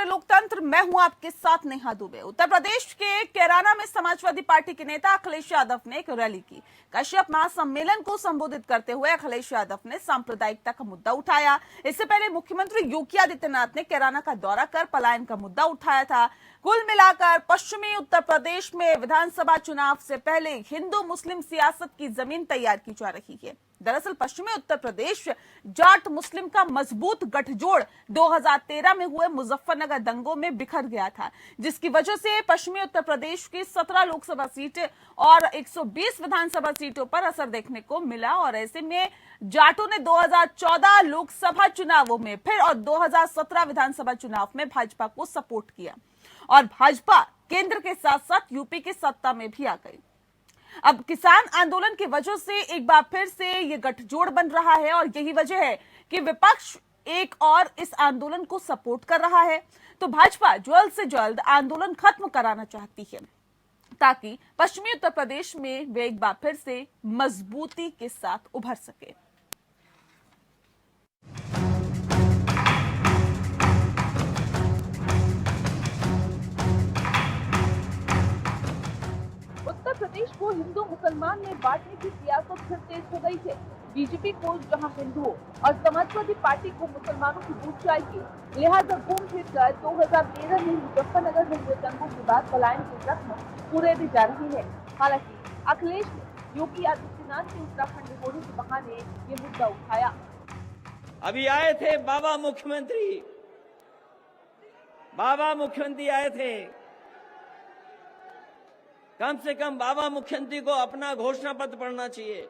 राष्ट्रीय लोकतंत्र, मैं हूं आपके साथ नेहा दुबे। उत्तर प्रदेश के कैराना में समाजवादी पार्टी के नेता अखिलेश यादव ने एक रैली की। कश्यप महासम्मेलन को संबोधित करते हुए अखिलेश यादव ने सांप्रदायिकता का मुद्दा उठाया। इससे पहले मुख्यमंत्री योगी आदित्यनाथ ने कैराना का दौरा कर पलायन का मुद्दा उठाया था। कुल मिलाकर पश्चिमी उत्तर प्रदेश में विधानसभा चुनाव से पहले हिंदू मुस्लिम सियासत की जमीन तैयार की जा रही है। दरअसल पश्चिमी उत्तर प्रदेश जाट मुस्लिम का मजबूत गठजोड़ 2013 में हुए मुजफ्फरनगर दंगों में बिखर गया था, जिसकी वजह से पश्चिमी उत्तर प्रदेश की 17 लोकसभा सीटें और 120 विधानसभा सीटों पर असर देखने को मिला। और ऐसे में जाटों ने 2014 लोकसभा चुनावों में फिर और 2017 विधानसभा चुनाव में भाजपा को सपोर्ट किया और भाजपा केंद्र के साथ साथ यूपी की सत्ता में भी आ गई। अब किसान आंदोलन की वजह से एक बार फिर से ये गठजोड़ बन रहा है और यही वजह है कि विपक्ष एक और इस आंदोलन को सपोर्ट कर रहा है। तो भाजपा जल्द से जल्द आंदोलन खत्म कराना चाहती है ताकि पश्चिमी उत्तर प्रदेश में वे एक बार फिर से मजबूती के साथ उभर सके। उत्तर प्रदेश को हिंदू मुसलमान में बांटने की सियासत फिर तेज हो गई है। बीजेपी को जहां हिंदुओं और समाजवादी पार्टी को मुसलमानों की वोट चाहिए, लिहाजा घूम फिर कर 2013 में मुजफ्फरनगर में हुए दंगों के बाद पलायन की रस्म पूरे दी जा रही है। हालांकि अखिलेश ने योगी आदित्यनाथ के उत्तराखंड होने के बहाने ये मुद्दा उठाया। अभी आए थे बाबा मुख्यमंत्री आए थे। कम से कम बाबा मुख्यमंत्री को अपना घोषणा पत्र पढ़ना चाहिए,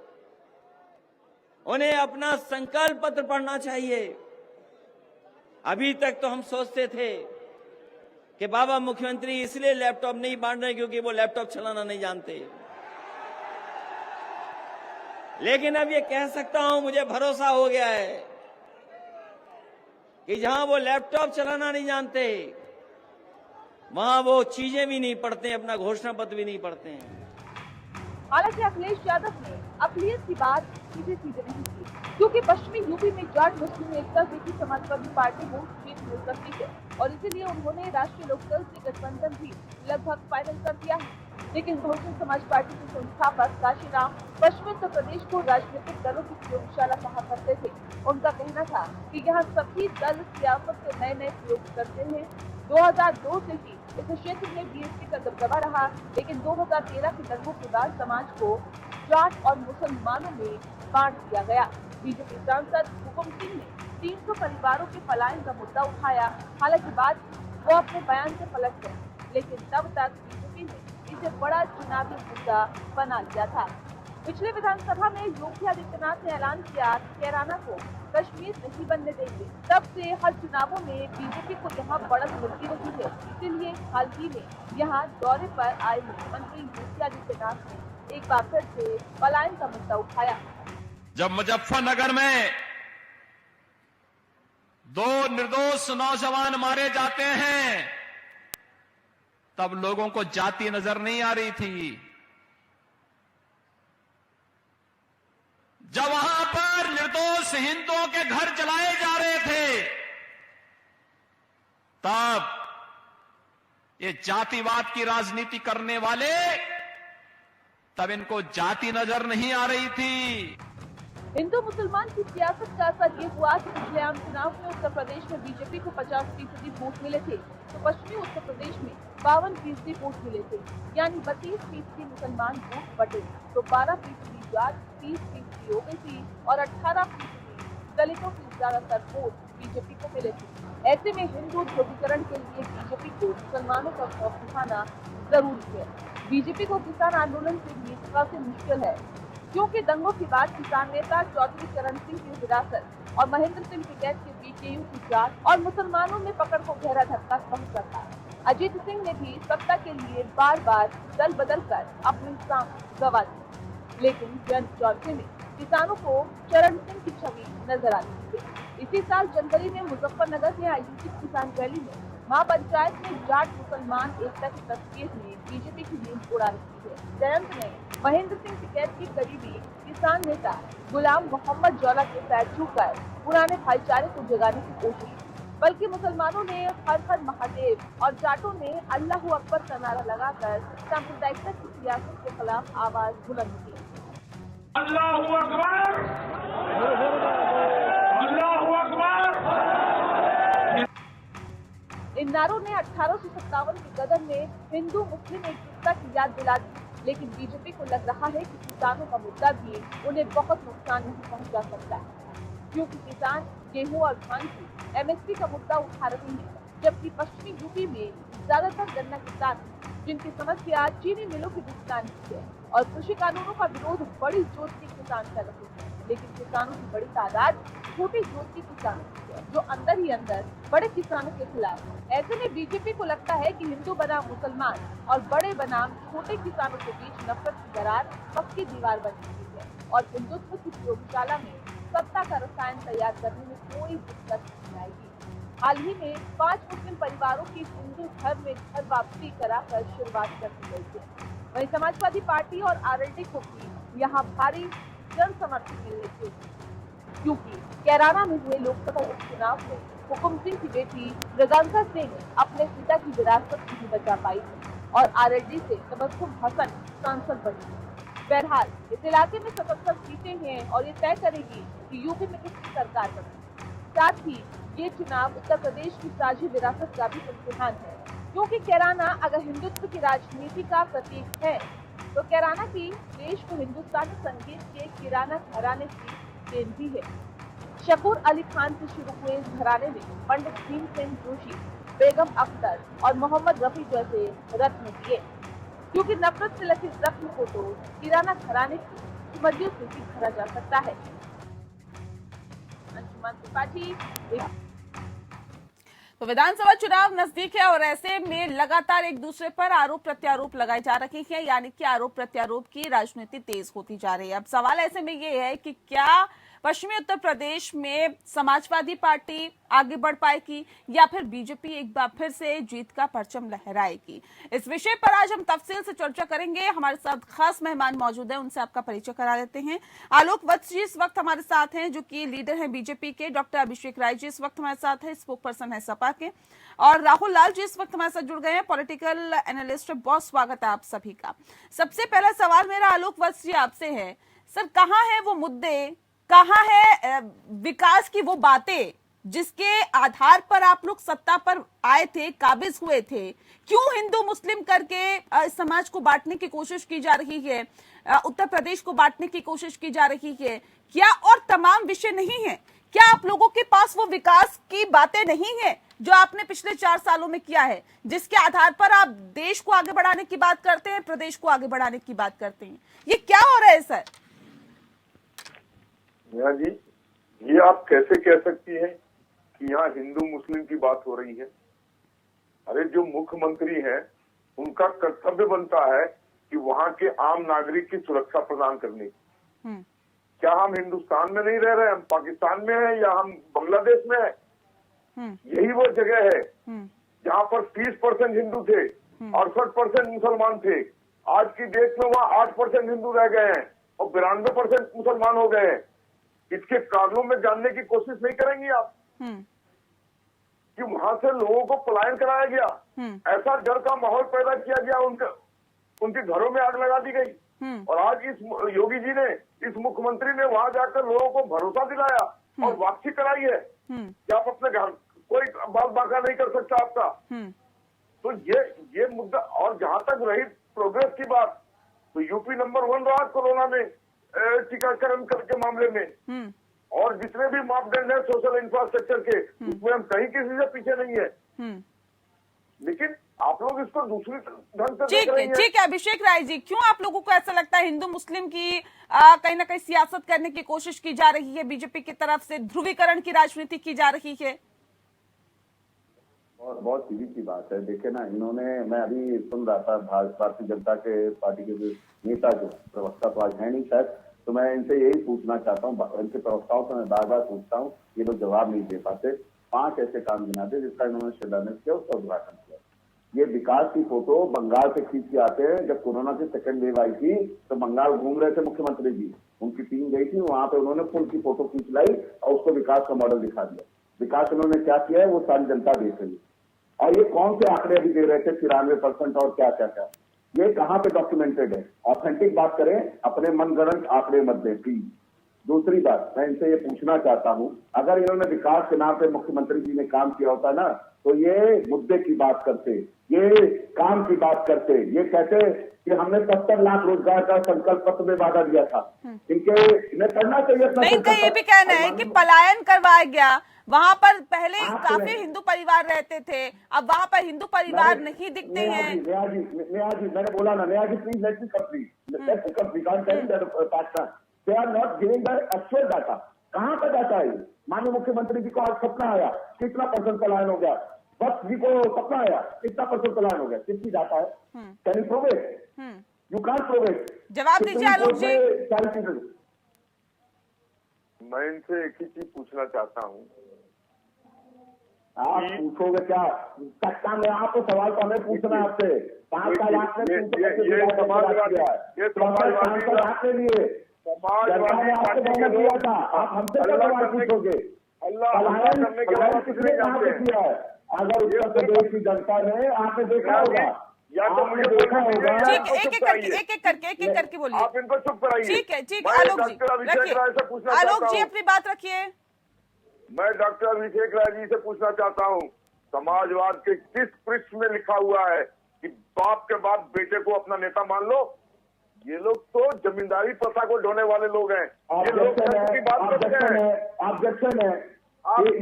उन्हें अपना संकल्प पत्र पढ़ना चाहिए। अभी तक तो हम सोचते थे कि बाबा मुख्यमंत्री इसलिए लैपटॉप नहीं बांट रहे क्योंकि वो लैपटॉप चलाना नहीं जानते, लेकिन अब ये कह सकता हूं, मुझे भरोसा हो गया है कि जहां वो लैपटॉप चलाना नहीं जानते वहां वो चीजें भी नहीं पढ़ते, अपना घोषणा पत्र भी नहीं पढ़ते हैं। हालांकि अखिलेश यादव ने अक़लियत की बात सीधे नहीं की, क्योंकि पश्चिमी यूपी में जाट मुस्लिम एकता देखी समाजवादी पार्टी को जीत मिल सकती है और इसीलिए उन्होंने राष्ट्रीय लोकदल से गठबंधन भी लगभग फाइनल कर दिया है। लेकिन बहुजन समाज पार्टी के संस्थापक काशीराम पश्चिमी उत्तर प्रदेश को राजनीतिक दलों की प्रयोगशाला कहा करते थे। उनका कहना था कि यहाँ सभी दल सियासत के नए प्रयोग करते हैं। 2002 से ही इस क्षेत्र में बीएसपी का दबदबा रहा, लेकिन 2013 के दंगों के बाद समाज को जाट और मुसलमानों में बांट दिया गया। बीजेपी सांसद हुकुम सिंह ने 300 परिवारों के पलायन का मुद्दा उठाया। हालांकि बाद वो अपने बयान से पलट गए, लेकिन तब तक बीजेपी ने इसे बड़ा चुनावी मुद्दा बना लिया था। पिछले विधानसभा में योगी आदित्यनाथ ने ऐलान किया कि कैराना को कश्मीर नहीं बनने देंगे। तब से हर चुनावों में बीजेपी को यहाँ बढ़त मिलती रही है। इसीलिए हाल ही में यहाँ दौरे पर आए मुख्यमंत्री योगी आदित्यनाथ ने एक बार फिर से पलायन का मुद्दा उठाया। जब मुजफ्फरनगर में 2 निर्दोष नौजवान मारे जाते हैं तब लोगों को जाति नजर नहीं आ रही थी। जब वहां पर निर्दोष हिंदुओं के घर जलाए जा रहे थे तब ये जातिवाद की राजनीति करने वाले, तब इनको जाति नजर नहीं आ रही थी। हिंदू मुसलमान की सियासत का असर ये हुआ कि पिछले आम चुनाव में उत्तर प्रदेश में बीजेपी को 50% वोट मिले थे, तो पश्चिमी उत्तर प्रदेश में 52% वोट मिले थे, यानी 32% मुसलमान वोट बटे, तो 12% जाट, 30% ओबीसी और 18% दलितों की ज्यादातर वोट बीजेपी को मिले थे। ऐसे में हिंदू ध्रुवीकरण के लिए बीजेपी को मुसलमानों का खौफ दिखाना जरूरी है। बीजेपी को किसान आंदोलन से भी काफी मुश्किल है, क्योंकि दंगों के बाद किसान नेता चौधरी चरण सिंह की हिरासत और महेंद्र सिंह टिकैत के बीकेयू की जांच और मुसलमानों में पकड़ को गहरा धक्का पहुंचा था। अजीत सिंह ने भी सत्ता के लिए बार बार दल बदल कर अपनी सांस गंवा दी, लेकिन जन चौधरी में किसानों को चरण सिंह की छवि नजर आती है। इसी साल जनवरी में मुजफ्फरनगर में आयोजित किसान रैली में महापंचायत में जाट मुसलमान एकता की तस्वीर में बीजेपी की नींद उड़ा रही है। जयंत ने महेंद्र सिंह टिकैत के करीबी किसान नेता गुलाम मोहम्मद जौला के पैर छूकर पुराने भाईचारे को जगाने की कोशिश की। बल्कि मुसलमानों ने हर हर महादेव और जाटों ने अल्लाह अकबर का नारा लगाकर सांप्रदायिकता की सियासत के खिलाफ आवाज बुलंद की। अल्लाहू अकबर, अल्लाहू अकबर। इन नारों ने 1857 के गदर में हिंदू मुस्लिम एकजुटता की याद दिला दी, लेकिन बीजेपी को लग रहा है कि किसानों का मुद्दा भी उन्हें बहुत नुकसान नहीं पहुंचा सकता है, क्योंकि किसान गेहूं और धान की एमएसपी का मुद्दा उठा रहे हैं, जबकि पश्चिमी यूपी में ज्यादातर गन्ना किसान हैं, जिनकी समस्या चीनी मिलों की दुकान की है और कृषि कानूनों का विरोध बड़ी जोत के किसान कर रहे हैं। लेकिन किसानों की बड़ी तादाद छोटी जोत के किसानों की है, जो अंदर ही अंदर बड़े किसानों के खिलाफ है। ऐसे में बीजेपी को लगता है कि हिंदू बनाम मुसलमान और बड़े बनाम छोटे किसानों के बीच नफरत की दरार पक्की दीवार बन चुकी है और हिंदुत्व की प्रयोगशाला में सत्ता का रसायन तैयार करने में कोई दिक्कत नहीं आएगी। हाल ही में 5 मुस्लिम परिवारों की हिंदू धर्म में घर वापसी कराकर शुरुआत कर दी गई है। वहीं समाजवादी पार्टी और आरएलडी को भी यहाँ भारी जन समर्थन मिलने थे, क्योंकि कैराना में हुए लोकसभा उपचुनाव में हुकुम सिंह की बेटी मृगांका सिंह अपने पिता की विरासत नहीं बचा पाई और आरएलडी से तबस्सुम हसन सांसद बनी। बहरहाल इस इलाके में 77 सीटें हैं और ये तय करेगी कि यूपी में किसकी सरकार बने। साथ ही ये चुनाव उत्तर प्रदेश की साझी विरासत का भी इम्तिहान है, क्योंकि कैराना अगर हिंदुत्व की राजनीति का प्रतीक है तो कैराना की देश को हिंदुस्तानी संगीत के किराना घराने की देन भी है। शकूर अली खान से शुरू हुए इस घराने में पंडित भीमसेन जोशी, बेगम अख्तर और मोहम्मद रफी जैसे रत्न दिए, क्योंकि नफरत से लगे जख्म को तो किराना घराने की स्मृतियों से भी भरा जा सकता है। अंशुमान त्रिपाठी। तो विधानसभा चुनाव नजदीक है और ऐसे में लगातार एक दूसरे पर आरोप प्रत्यारोप लगाए जा रहे हैं, यानी कि आरोप प्रत्यारोप की राजनीति तेज होती जा रही है। अब सवाल ऐसे में ये है कि क्या पश्चिमी उत्तर प्रदेश में समाजवादी पार्टी आगे बढ़ पाएगी या फिर बीजेपी एक बार फिर से जीत का परचम लहराएगी। इस विषय पर आज हम तफसील से चर्चा करेंगे। हमारे साथ खास मेहमान मौजूद हैं, उनसे आपका परिचय करा देते हैं। आलोक वत्स जी इस वक्त हमारे साथ हैं, जो कि लीडर हैं बीजेपी के। डॉक्टर अभिषेक राय जी इस वक्त हमारे साथ हैं, स्पोक पर्सन है सपा के। और राहुल लाल जी इस वक्त हमारे साथ जुड़ गए हैं, पॉलिटिकल एनालिस्ट। बहुत स्वागत है आप सभी का। सबसे पहला सवाल मेरा आलोक वत्स जी आपसे है, सर कहाँ है वो मुद्दे, कहाँ है विकास की वो बातें जिसके आधार पर आप लोग सत्ता पर आए थे, काबिज हुए थे? क्यों हिंदू मुस्लिम करके समाज को बांटने की कोशिश की जा रही है, उत्तर प्रदेश को बांटने की कोशिश की जा रही है? क्या और तमाम विषय नहीं है? क्या आप लोगों के पास वो विकास की बातें नहीं है जो आपने पिछले 4 सालों में किया है, जिसके आधार पर आप देश को आगे बढ़ाने की बात करते हैं, प्रदेश को आगे बढ़ाने की बात करते हैं? ये क्या हो रहा है सर? नेहा जी, ये आप कैसे कह सकती हैं कि यहाँ हिंदू मुस्लिम की बात हो रही है? अरे जो मुख्यमंत्री हैं उनका कर्तव्य बनता है कि वहाँ के आम नागरिक की सुरक्षा प्रदान करने की। क्या हम हिंदुस्तान में नहीं रह रहे, हम पाकिस्तान में हैं या हम बांग्लादेश में हैं? यही वो जगह है जहाँ पर 30% हिंदू थे, 68% मुसलमान थे। आज की डेट में वहाँ 8% हिंदू रह गए हैं और 92% मुसलमान हो गए हैं। इसके कारणों में जानने की कोशिश नहीं करेंगी आप कि वहां से लोगों को पलायन कराया गया, ऐसा डर का माहौल पैदा किया गया, उनके घरों में आग लगा दी गई। और आज इस योगी जी ने, इस मुख्यमंत्री ने वहां जाकर लोगों को भरोसा दिलाया और वापसी कराई है कि आप अपने घर कोई बात बाका नहीं कर सकता आपका। तो ये मुद्दा। और जहां तक रही प्रोग्रेस की बात, तो यूपी नंबर 1 रहा कोरोना में टीकाकरण के मामले में, और जितने भी मापदंड है सोशल इंफ्रास्ट्रक्चर के, उसमें हम कहीं किसी से पीछे नहीं है। लेकिन आप लोग इसको दूसरी ढंग से देख रहे हैं। ठीक है अभिषेक राय जी, क्यों आप लोगों को ऐसा लगता है हिंदू मुस्लिम की कहीं ना कहीं सियासत करने की कोशिश की जा रही है, बीजेपी की तरफ से ध्रुवीकरण की राजनीति की जा रही है? और बहुत सीधी सी बात है। देखिए ना, इन्होंने, मैं अभी सुन रहा था भारतीय जनता के पार्टी के जो नेता, जो प्रवक्ता तो आज है नहीं शायद, तो मैं इनसे यही पूछना चाहता हूँ, इनके प्रवक्ताओं से मैं बार बार पूछता हूँ, ये लोग जवाब नहीं दे पाते। 5 ऐसे काम गिना दे जिसका इन्होंने शिलान्यास किया, उसका उद्घाटन किया। ये विकास की फोटो बंगाल से खींच के आते हैं। जब कोरोना की सेकंड वेव आई थी तो बंगाल घूम रहे थे मुख्यमंत्री जी, उनकी टीम गई थी वहां पे, उन्होंने पुल की फोटो खींच लाई और उसको विकास का मॉडल दिखा दिया। विकास इन्होंने क्या किया है वो सारी जनता देख रही है। और ये कौन से आंकड़े अभी दे रहे थे 93% और क्या क्या क्या, ये कहाँ पे डॉक्यूमेंटेड है? ऑथेंटिक बात करें, अपने मनगढ़ंत आंकड़े मत दें प्लीज। दूसरी बात मैं इनसे ये पूछना चाहता हूं, अगर इन्होंने विकास के नाम पे मुख्यमंत्री जी ने काम किया होता ना तो ये मुद्दे की बात करते, ये काम की बात करते, ये कहते कि हमने 70 लाख रोजगार का संकल्प पत्र में वादा दिया था। इन्हें करना चाहिए। नहीं, इनका ये भी कहना है कि पलायन करवाया गया, वहाँ पर पहले काफी हिंदू परिवार रहते थे, अब वहाँ पर हिंदू परिवार नहीं दिखते हैं। नेहा जी मैंने बोला ना, Neha ji please let me complete. They are not giving the actual data. कहाँ का डाटा है? माननीय मुख्यमंत्री जी को आज सपना आया, कितना % पलायन हो गया? वक्त जी को सपना आया, कितना % पलायन हो गया? कितनी डाटा है? Can you prove it? You can't prove it. जवाब दीजिए आलोक जी। मैं इनसे एक ही चीज पूछना चाहता हूँ। आप पूछोगे क्या? सत्ता में आपको सवाल तो हमें पूछना है आपसे। 5 साल आपने आपके लिए समाजवादी पार्टी के लोग आप हमसे सवाल पूछोगे। अल्लाह करने के बाद किसने जानते हैं? अगर उत्तर प्रदेश की जनता ने आपने देखा होगा, या तो मुझे देखा होगा। एक एक करके बोलिए। आप इनको चुप कराइए। ठीक है आलोक जी रखिए, आलोक जी अपनी बात रखिए। मैं डॉक्टर अभिषेक राय जी से पूछना चाहता हूँ, समाजवाद के किस पृष्ठ में लिखा हुआ है कि बाप के बाद बेटे को अपना नेता मान लो? ये लोग तो जमींदारी प्रथा को ढोने वाले लोग हैं। ये लोग की बात करते हैं। ऑब्जेक्शन है। एक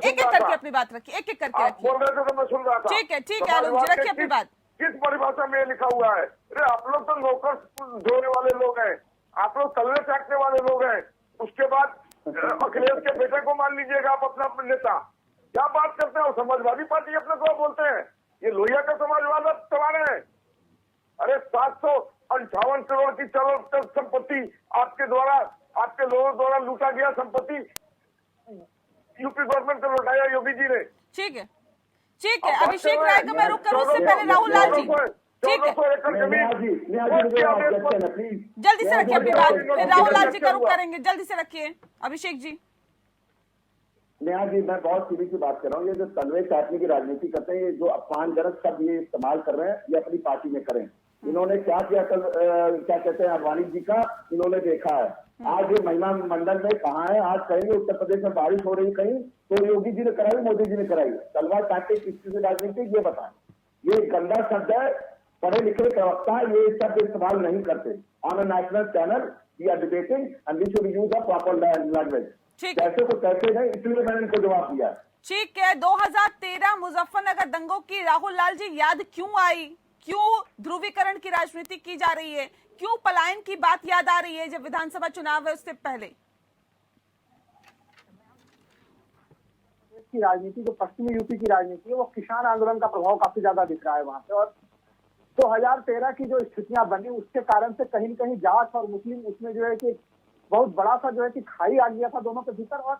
एक करके अपनी बात रखिए, एक एक करके आप बोल रहे थे तो मैं सुन रहा था। ठीक है आलोक जी रखिए अपनी बात। किस परिभाषा में ये लिखा हुआ है? अरे आप लोग तो नौकर ढोने वाले लोग हैं, आप लोग तलवे चाटने वाले लोग हैं। उसके बाद अखिलेश के बेटे को मान लीजिएगा आप अपना नेता। क्या बात करते हो? समाजवादी पार्टी अपने को बोलते हैं। ये लोहिया का समाजवाद आप चला रहे हैं। अरे 758 करोड़ की चल संपत्ति आपके द्वारा, आपके लोगों द्वारा लूटा गया संपत्ति यूपी गवर्नमेंट को लौटाया योगी जी ने। ठीक है अभिषेक राय का मैं रुक करूं, उससे पहले राहुल लाल जी। ठीक है जल्दी से रखिए अपनी बात, फिर राहुल लाल जी का रुख करेंगे। जल्दी से रखिए अभिषेक जी। नेहा जी मैं बहुत सीधी सी बात कर रहा हूँ, ये जो तलवे चाटने की राजनीति करते हैं, ये जो अपमानजनक शब्द ये इस्तेमाल कर रहे हैं, ये अपनी पार्टी में करें। इन्होंने क्या किया कल, क्या कहते हैं अडवाणी जी का, इन्होंने देखा है। आज ये महिला मंडल में कहाँ है? आज कहीं उत्तर प्रदेश में बारिश हो रही कहीं तो योगी जी ने कराई, मोदी जी ने कराई। तलवार चाटने किसकी से राजनीति ये बताएं। ये गंदा शब्द है, पढ़े लिखे प्रवक्ता ये शब्द इस्तेमाल नहीं करते। On a national channel we are debating and we should use the proper language. कैसे तो कैसे नहीं, इसलिए मैंने इनको जवाब दिया। ठीक है 2013 मुजफ्फरनगर दंगों की राहुल लाल जी याद क्यों आई? क्यों ध्रुवीकरण की राजनीति की जा रही है? क्यों पलायन की बात याद आ रही है जब विधानसभा चुनाव है उससे पहले? की राजनीति जो पश्चिमी यूपी की राजनीति है वो किसान आंदोलन का प्रभाव काफी ज्यादा दिख रहा है वहां पे। और 2013 की जो स्थितियां बनी उसके कारण से कहीं न कहीं जाट और मुस्लिम उसमें जो है कि बहुत बड़ा सा जो है कि खाई आ गया था दोनों के भीतर। और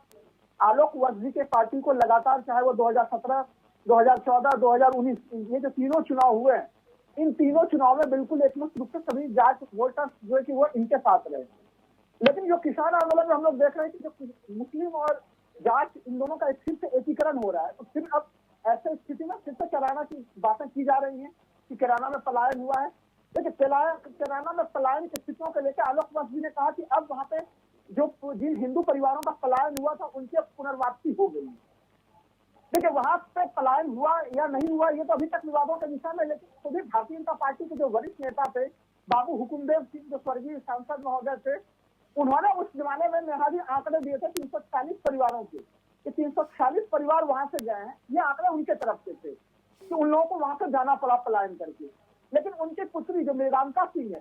आलोक वर्जी के पार्टी को लगातार चाहे वो 2017, 2014, 2019 ये जो तीनों चुनाव हुए हैं, इन तीनों चुनाव में बिल्कुल एकमुश्त रूप से सभी जाट वोटर्स जो है कि वो इनके साथ रहे। लेकिन जो किसान आंदोलन में हम लोग देख रहे हैं कि जो मुस्लिम और जाट इन दोनों का फिर से एकीकरण हो रहा है, तो फिर अब ऐसे स्थिति में फिर से किराना की बातें की जा रही हैं कि किराना में पलायन हुआ है। देखिए किराना में पलायन की स्थितियों को लेकर आलोक वर्जी ने कहा कि अब वहां पे जो जिन हिंदू परिवारों का पलायन हुआ था उनकी पुनर्वापसी हो गई। देखिए वहां पे पलायन हुआ या नहीं हुआ ये तो अभी तक विवादों का विषय है, लेकिन तो भी भारतीय जनता पार्टी के जो वरिष्ठ नेता थे बाबू हुकुमदेव सिंह जो स्वर्गीय सांसद महोदय थे, उन्होंने उस जमाने में नेहाजी आंकड़े दिए थे 340 परिवारों के। ये 340 परिवार वहां से गए हैं, ये आंकड़े उनके तरफ से थे कि उन लोगों को वहां से जाना पड़ा पलायन करके। लेकिन उनकी पुत्री जो मेघांका सिंह है,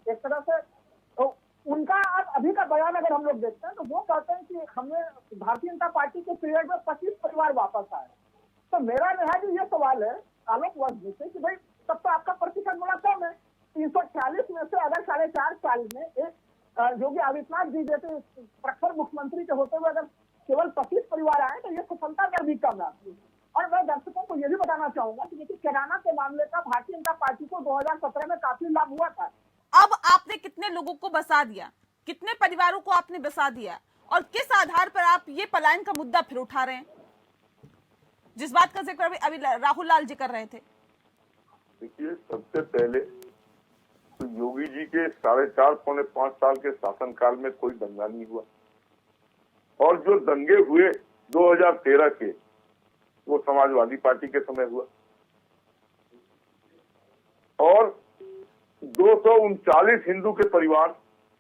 एक तरह से तो उनका अभी का बयान अगर हम लोग देखते हैं तो वो कहते हैं कि हमने भारतीय जनता पार्टी के पीरियड में 25 परिवार वापस आए। तो मेरा नेहाजी ये सवाल है आलोक वर्जी से कि भाई तब तो आपका प्रतिशत बड़ा कम है। 340 में से अगर 4.5 साल में एक योगी आदित्यनाथ जी जैसे प्रखर मुख्यमंत्री के होते हुए अगर केवल 25 परिवार आए तो ये सफलता दर भी कम है। और मैं दर्शकों को ये भी बताना चाहूंगा कि देखिए किराना के मामले का भारतीय जनता पार्टी को 2017 में काफी लाभ हुआ था। अब आपने कितने लोगों को बसा दिया, कितने परिवारों को आपने बसा दिया? और किस आधार पर आप ये पलायन का मुद्दा फिर उठा रहे हैं, जिस बात का जिक्र अभी राहुल लाल जी कर रहे थे? देखिए, सबसे पहले तो योगी जी के 4.5 पौने 5 साल के शासनकाल में कोई दंगा नहीं हुआ, और जो दंगे हुए 2013 के वो समाजवादी पार्टी के समय हुआ, और 239 हिंदू के परिवार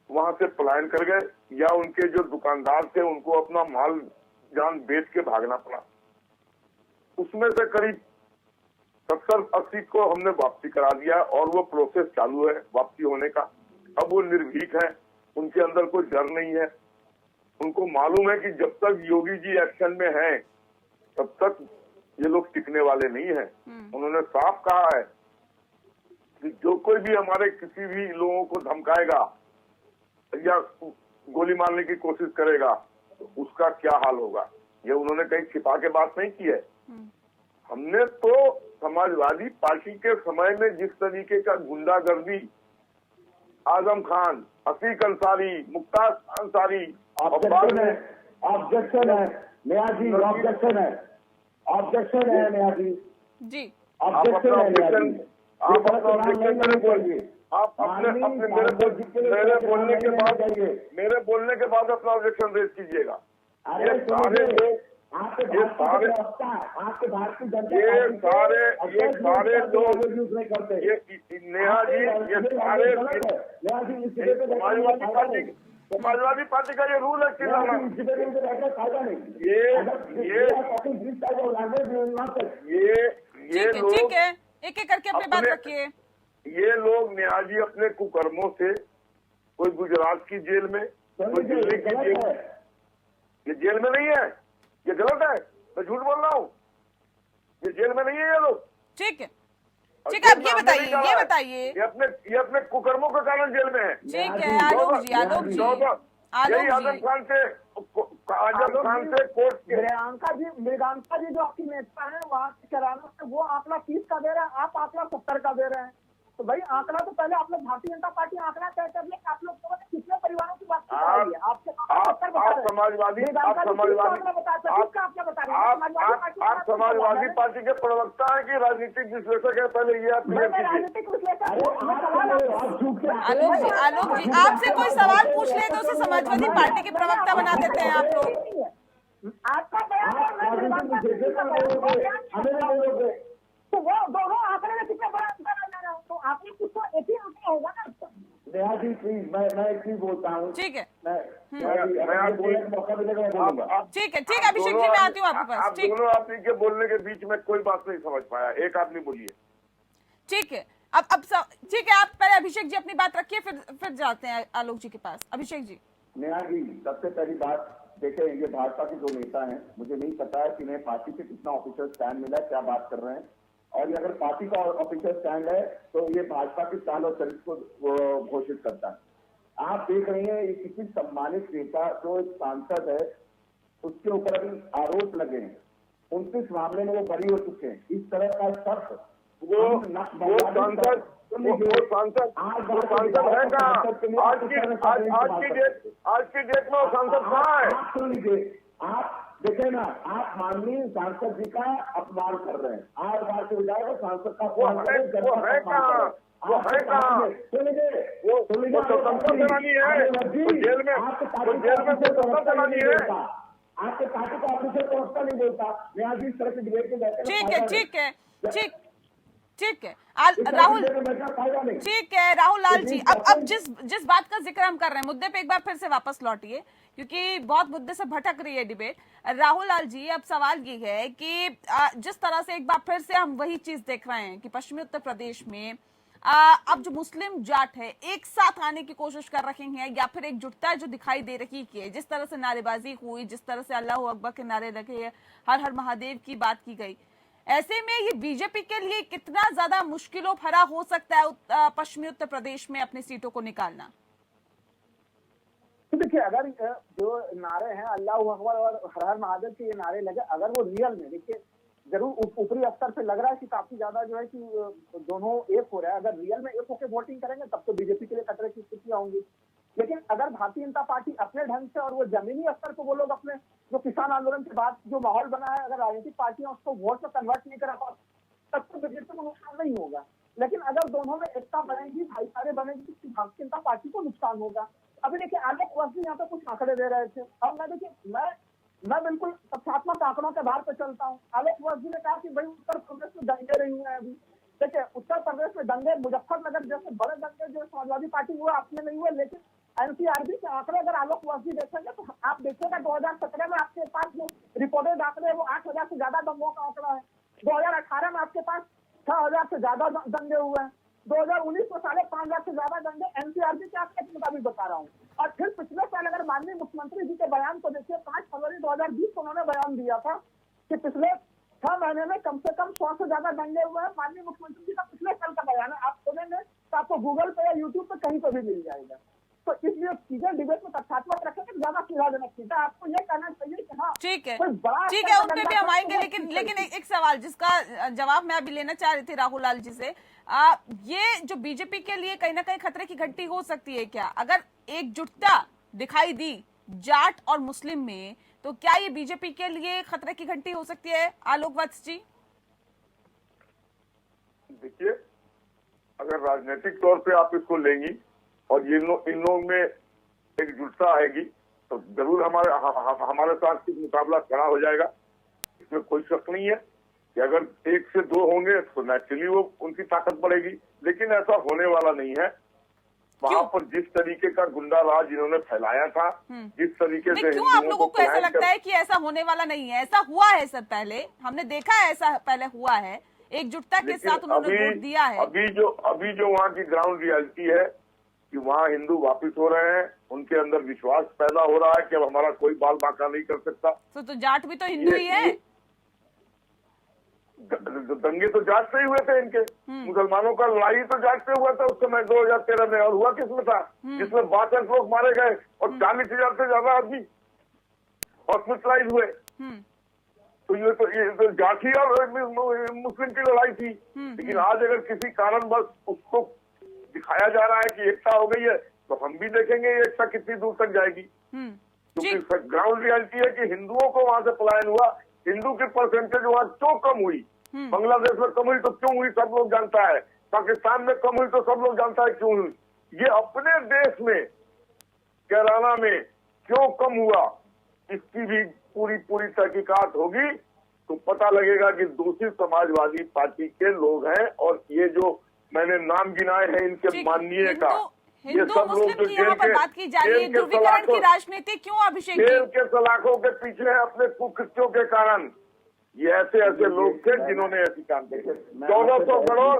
वहां से पलायन कर गए, या उनके जो दुकानदार थे उनको अपना माल जान बेच के भागना पड़ा। उसमें से करीब 70-80 को हमने वापसी करा दिया, और वो प्रोसेस चालू है वापसी होने का। अब वो निर्भीक है, उनके अंदर कोई डर नहीं है। उनको मालूम है कि जब तक योगी जी एक्शन में हैं तब तक ये लोग टिकने वाले नहीं हैं। उन्होंने साफ कहा है कि जो कोई भी हमारे किसी भी लोगों को धमकाएगा या गोली मारने की कोशिश करेगा तो उसका क्या हाल होगा, ये उन्होंने कहीं छिपा के बात नहीं की है। हमने तो समाजवादी पार्टी के समय में जिस तरीके का गुंडागर्दी आजम खान, अतीक अंसारी, मुख्तार अंसारी, ऑब्जेक्शन है नेहा जी, ऑब्जेक्शन है नेहा जी जी, ऑब्जेक्शन है नेहा जी। आप अपना ऑब्जेक्शन मेरे बोलिए, आप अपने मेरे बोलने के बाद अपना ऑब्जेक्शन रेज कीजिएगा। ये सारे लोग, ये सारे लोग, ये नेहा जी, ये सारे समाजवादी पार्टी का ये रूल है चिल्लाना। ये लोग, ठीक है, एक एक करके अपनी बात रखिए। ये लोग नेहा जी अपने कुकर्मों से, कोई गुजरात की जेल में, कोई दिल्ली की जेल में, ये जेल में नहीं है, ये गलत है, मैं झूठ बोल रहा हूँ, ये जेल में नहीं है ये लोग। ठीक है, ठीक है, आप ये बताइए ये अपने कुकर्मों के कारण जेल में है। ठीक है, आलोक जी यही आजम खान से कोर्ट के मृगांका जी जो आपकी नेता है वहाँ के कैराना से, वो आंकड़ा 30 का दे रहे हैं, आप आंकड़ा 70 का दे रहे हैं। तो भाई आंकड़ा तो पहले आप लोग, भारतीय जनता पार्टी आंकड़ा तय कर ले, आप लोग कितने परिवारों की बात कर रही है? आप समाजवादी पार्टी के प्रवक्ता है कि राजनीतिक विश्लेषक है? पहले ये आप राजनीतिक आलोक जी आपसे कोई सवाल पूछ ले तो उसे समाजवादी पार्टी के प्रवक्ता बना देते हैं आप लोग। आपका तो वो दोनों आंकड़े में कितना बड़ा अंतर आ जा रहा है, तो आपने कुछ तो एक ही आंकड़ा होगा ना। नेहा जी प्लीज, मैं एक चीज बोलता हूँ। ठीक है, ठीक है, अभिषेक जी मैं आती हूँ आपके पास। ठीक, दोनों आदमी के बोलने के बीच में कोई बात नहीं समझ पाया, एक आदमी बोलिए। ठीक है, अब ठीक है, आप पहले अभिषेक जी अपनी बात रखिए, फिर जाते हैं आलोक जी के पास। अभिषेक जी। नेहा जी, सबसे पहली बात देखें, ये भाजपा के जो नेता हैं, मुझे नहीं पता है कि इन्हें पार्टी से कितना ऑफिशियल स्टैंड मिला है, क्या बात कर रहे हैं, और ये अगर पार्टी का ऑफिशियल स्टैंड है तो ये भाजपा की चाल और चरित्र को घोषित करता है। आप देख रहे हैं ये किसी सम्मानित नेता जो एक सांसद है उसके ऊपर अभी आरोप लगे हैं, 29 मामले में वो बरी हो चुके हैं। इस तरह का शब्द वो सांसद है कहाँ? आज की डेट में वो सांसद कहाँ है? आप सुन लीजिए, आप देखे ना, आप माननीय सांसद जी का अपमान कर रहे हैं। आज बात हो जाएगा सांसद का, वो है कहाँ? वो स्वतंत्र सेनानी है, जेल में स्वतंत्र सेनानी है। आपके पार्टी का ऑफिसर प्रवक्ता नहीं बोलता। मैं आज इस तरह से डिबेट में बैठे। ठीक है राहुल, ठीक है राहुल लाल जी, अब जिस बात का जिक्र हम कर रहे हैं, मुद्दे पे एक बार फिर से वापस लौटिए, क्योंकि बहुत मुद्दे से भटक रही है डिबेट। राहुल लाल जी, अब सवाल ये है कि जिस तरह से एक बार फिर से हम वही चीज देख रहे हैं कि पश्चिमी उत्तर प्रदेश में अब जो मुस्लिम जाट है एक साथ आने की कोशिश कर रहे हैं, या फिर एकजुटता जो दिखाई दे रही है, जिस तरह से नारेबाजी हुई, जिस तरह से अल्लाह अकबर के नारे लगे, हर हर महादेव की बात की गई, ऐसे में ये बीजेपी के लिए कितना ज्यादा मुश्किलों भरा हो सकता है पश्चिमी उत्तर प्रदेश में अपनी सीटों को निकालना? देखिए, अगर जो नारे हैं अल्लाह अकबर और हर हर महादेव के ये नारे लगे, अगर वो रियल में, देखिए जरूर ऊपरी स्तर पे लग रहा है कि काफी ज्यादा जो है कि दोनों एक हो रहा है, अगर रियल में एक होकर वोटिंग करेंगे तब तो बीजेपी के लिए खतरे की स्थितियां होंगी। लेकिन अगर भारतीय जनता पार्टी अपने ढंग से और वो जमीनी स्तर को वो लोग अपने जो किसान आंदोलन के बाद जो माहौल बना है, अगर राजनीतिक पार्टियां उसको वोट में कन्वर्ट नहीं करा पाती तब तो बीजेपी को नुकसान नहीं होगा। लेकिन अगर दोनों में एकता बनेगी, भाईचारे बनेगी, तो भारतीय जनता पार्टी को नुकसान होगा। अभी देखिए आलोक वर्मा यहाँ पे कुछ आंकड़े दे रहे थे और मैं देखिए मैं बिल्कुल तथ्यात्मक आंकड़ों के आधार पर चलता हूँ। आलोक वर्मा ने कहा कि भाई उत्तर प्रदेश में दंगे नहीं हुए हैं अभी। देखिए उत्तर प्रदेश में दंगे मुजफ्फरनगर जैसे बड़े दंगे जो समाजवादी पार्टी हुए आपने नहीं हुए, लेकिन एनसीआरबी के आंकड़े अगर आलोक वर्मा देखेंगे तो आप देखिएगा 2017 में आपके पास जो रिपोर्टेड आंकड़े है वो 8,000 से ज्यादा दंगों का आंकड़ा है। 2018 में आपके पास 6,000 से ज्यादा दंगे हुए हैं। 2019 में 5,500 से ज्यादा दंगे एनसीआरबी के आंकड़े के मुताबिक बता रहा हूँ। और फिर पिछले साल अगर माननीय मुख्यमंत्री जी के बयान को देखिए, 5 फरवरी 2020 को उन्होंने बयान दिया था कि पिछले 6 महीने में कम से कम 100 से ज्यादा दंगे हुए हैं। माननीय मुख्यमंत्री जी का पिछले साल का बयान है, आप खोलेंगे तो आपको गूगल पे या यूट्यूब पे कहीं पर भी मिल जाएगा। तो इसलिए चीजें डिबेट में तथ्यात्मक रखेंगे ज्यादा सुविधाजनक चीज है। आपको ये कहना चाहिए कि हाँ ठीक है, कोई बड़ा ठीक है, उन पे भी हम आएंगे। लेकिन एक सवाल जिसका जवाब मैं अभी लेना चाह रही थी राहुल लाल जी से, ये जो बीजेपी के लिए कहीं ना कहीं खतरे की घंटी हो सकती है क्या? अगर एकजुटता दिखाई दी जाट और मुस्लिम में, तो क्या ये बीजेपी के लिए खतरे की घंटी हो सकती है आलोक वत्स जी? देखिए, अगर राजनीतिक तौर पे आप इसको लेंगी और इन लोगों में एकजुटता आएगी तो जरूर हमारे साथ कुछ मुकाबला खड़ा हो जाएगा। इसमें कोई शक नहीं है कि अगर 1 से 2 होंगे तो नेचुरली वो उनकी ताकत बढ़ेगी, लेकिन ऐसा होने वाला नहीं है। वहां पर जिस तरीके का गुंडा राज इन्होंने फैलाया था, जिस तरीके से क्यों आप लोगों को ऐसा लगता है कि ऐसा होने वाला नहीं है? ऐसा हुआ है सर, पहले हमने देखा है, ऐसा पहले हुआ है, एकजुटता के साथ उन्होंने वोट दिया है। अभी जो वहाँ की ग्राउंड रियलिटी है कि वहाँ हिंदू वापिस हो रहे हैं, उनके अंदर विश्वास पैदा हो रहा है कि अब हमारा कोई बाल बांका नहीं कर सकता। तो जाट भी तो हिंदू ही है। दंगे तो जाट से ही हुए थे इनके, मुसलमानों का लड़ाई तो जाट से हुआ था उस समय 2013 में। और हुआ किसमें था? जिसमें 62 लोग मारे गए और 40,000 से ज्यादा आदमी हॉस्पिटलाइज हुए। तो ये तो जाठी और मुस्लिम की लड़ाई थी। लेकिन आज अगर किसी कारण बस उसको दिखाया जा रहा है कि एकता हो गई है, तो हम भी देखेंगे ये एकता कितनी दूर तक जाएगी। क्योंकि ग्राउंड रियलिटी है कि हिंदुओं को वहां से पलायन हुआ, हिंदू की परसेंटेज वहां क्यों कम हुई, बांग्लादेश में कम हुई तो क्यों हुई सब लोग जानता है, पाकिस्तान में कम हुई तो सब लोग जानता है क्यों हुई। ये अपने देश में केराला में क्यों कम हुआ, इसकी भी पूरी तहकीकात होगी तो पता लगेगा कि दूसरी समाजवादी पार्टी के लोग हैं। और ये जो मैंने नाम गिनाए हैं इनके माननीय का, ये सब लोग जो यहाँ पर बात की जा रही है ध्रुवीकरण की राजनीति, क्यों अभिषेक जी? जेल के सलाखों के पीछे है अपने कुकृत्यों के कारण। ये ऐसे लोग थे जिन्होंने ऐसी काम किए। 1400 करोड़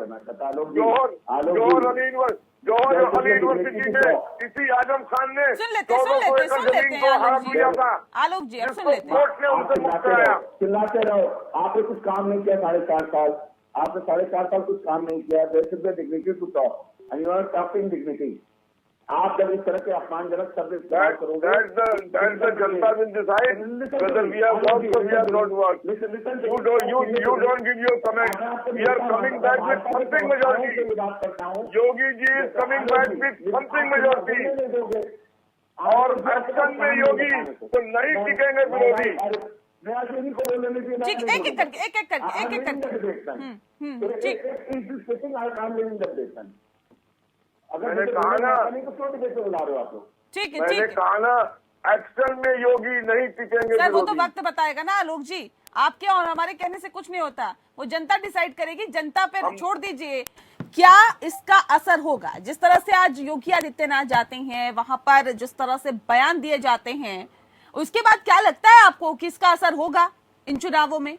जौहर अली यूनिवर्सिटी में इसी आजम खान ने 1400 एकड़ जमीन को हड़प लिया था। आलोक जी अब सुन लेते हैं। कोर्ट ने उनसे मुक्त कराया। चिल्लाते रहो, आपने कुछ काम नहीं किया 4.5 साल, आपने 4.5 साल कुछ काम नहीं किया। Dignity to talk and you are talking dignity. आप जब इस तरह के अपमानजनक शब्द इस्तेमाल करोगे, जनता will decide whether we have worked or we have not worked. You don't give your comment. We are coming back with something majority. Yogi ji is coming back with something majority. और एक्शन में योगी तो नहीं टिकेंगे विरोधी। ठीक, एक एक करके मैंने कहा ना, ठीक है, मैंने कहा ना एक्शन में योगी नहीं टिकेंगे सर। वो तो वक्त बताएगा ना आलोक जी, आपके और हमारे कहने से कुछ नहीं होता, वो जनता डिसाइड करेगी। जनता पे छोड़ दीजिए क्या इसका असर होगा। जिस तरह से आज योगी आदित्यनाथ जाते हैं वहां पर, जिस तरह से बयान दिए जाते हैं, उसके बाद क्या लगता है आपको कि इसका असर होगा इन चुनावों में?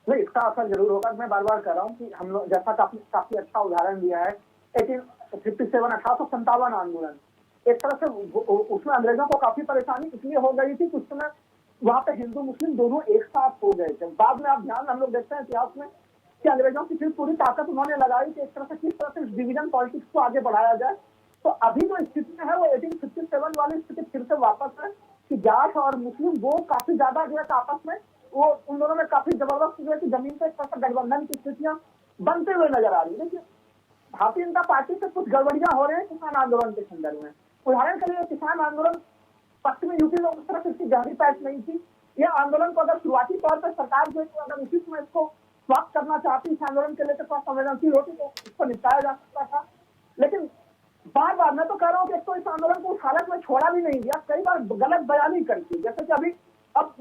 नहीं, इसका असर जरूर होगा। मैं बार बार कह रहा हूँ कि हम लोग जैसा काफी अच्छा उदाहरण दिया है 1857 आंदोलन, एक तरह से उसमें अंग्रेजों को काफी परेशानी इसलिए हो गई थी कि उस समय वहां पे हिंदू मुस्लिम दोनों एक साथ हो गए थे। बाद में आप ध्यान हम लोग देखते हैं इतिहास में कि अंग्रेजों की फिर पूरी ताकत उन्होंने लगाई कि एक तरह से किस तरह से डिवीजन पॉलिटिक्स को आगे बढ़ाया जाए। तो अभी जो स्थिति है वो 1857 वाली स्थिति फिर से वापस है कि जाट और मुस्लिम वो काफी ज्यादा जो है आपस में वो उन दोनों में काफी जबरदस्त जो है कि जमीन पे एक तरह से गठबंधन की स्थितियां बनते हुए नजर आ रही है। देखिए भारतीय जनता पार्टी से कुछ गड़बड़ियां हो रही है किसान आंदोलन के संदर्भ में। उदाहरण के लिए किसान आंदोलन पश्चिमी यूपी में उस तरह से इसकी गहरी पैठ नहीं थी। यह आंदोलन को अगर शुरुआती तौर पर सरकार जो अगर उसी समय इसको समाप्त करना चाहती, इस आंदोलन के लिए तो थोड़ा संवेदनशील होती तो इसको निपटाया जा सकता था। लेकिन बार बार मैं तो कह रहा हूँ कि एक तो इस आंदोलन को उस हालत में छोड़ा भी नहीं गया, कई बार गलत बयानी करती, जैसे कि अभी अब